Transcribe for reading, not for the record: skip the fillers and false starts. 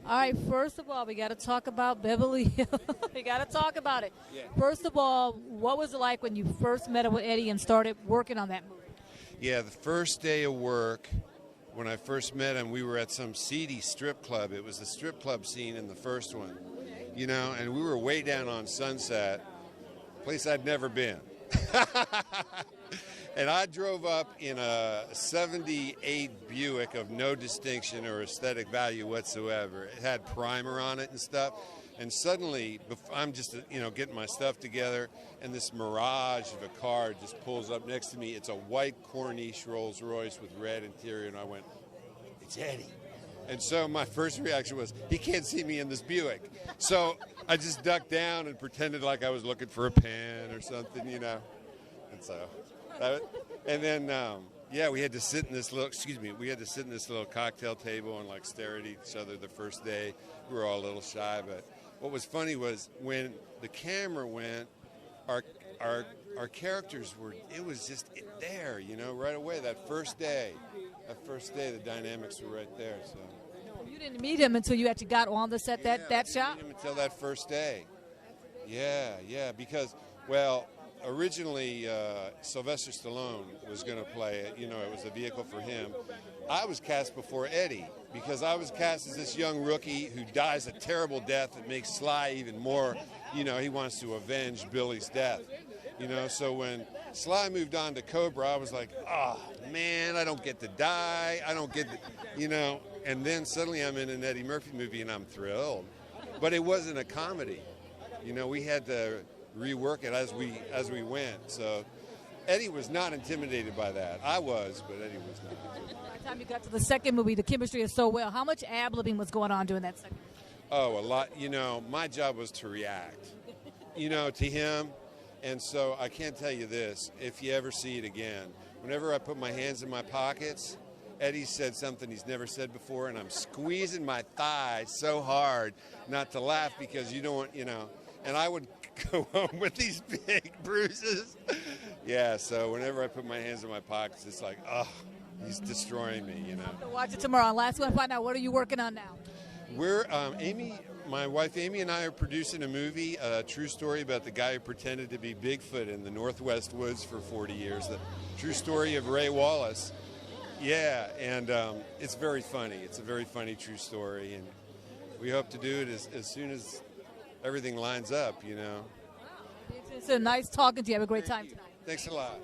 All right, first of all, we got to talk about Beverly Hills. We got to talk about it. Yeah. First of all, what was it like when you first met up with Eddie and started working on that movie? Yeah, the first day of work, when I first met him, we were at some seedy strip club. It was the strip club scene in the first one, and we were way down on Sunset, place I'd never been. And I drove up in a 78 Buick of no distinction or aesthetic value whatsoever. It had primer on it and stuff. And suddenly, I'm just, getting my stuff together, and this mirage of a car just pulls up next to me. It's a white Corniche Rolls Royce with red interior, and I went, "It's Eddie." And so my first reaction was, he can't see me in this Buick. So I just ducked down and pretended like I was looking for a pen or something, And so, and then, we had to sit in this little cocktail table and like stare at each other the first day. We were all a little shy, but what was funny was when the camera went, our characters it was just there, right away. That first day, the dynamics were right there. So You didn't meet him until you actually got on the set that shot? I didn't meet him until that first day. Yeah, because, originally, Sylvester Stallone was going to play it. It was a vehicle for him. I was cast before Eddie because I was cast as this young rookie who dies a terrible death that makes Sly even more, he wants to avenge Billy's death. So when Sly moved on to Cobra, I was like, oh, man, I don't get to die. I don't get to, And then suddenly I'm in an Eddie Murphy movie and I'm thrilled. But it wasn't a comedy. We had to rework it as we went. So Eddie was not intimidated by that. I was, but Eddie was not. By the time you got to the second movie, the chemistry is so well. How much ad-libbing was going on during that second movie? Oh, a lot. My job was to react, to him. And so I can't tell you this, if you ever see it again, whenever I put my hands in my pockets, Eddie said something he's never said before, and I'm squeezing my thigh so hard not to laugh because you don't want, and I would go home with these big bruises. Yeah, so whenever I put my hands in my pockets, it's like, oh, he's destroying me, So watch it tomorrow. Last one, find out, what are you working on now? We're, my wife Amy and I are producing a movie, a true story about the guy who pretended to be Bigfoot in the Northwest Woods for 40 years, the true story of Ray Wallace. Yeah, and it's very funny. It's a very funny true story, and we hope to do it as soon as everything lines up, It's a nice talking to you. Have a great time tonight. Thanks a lot.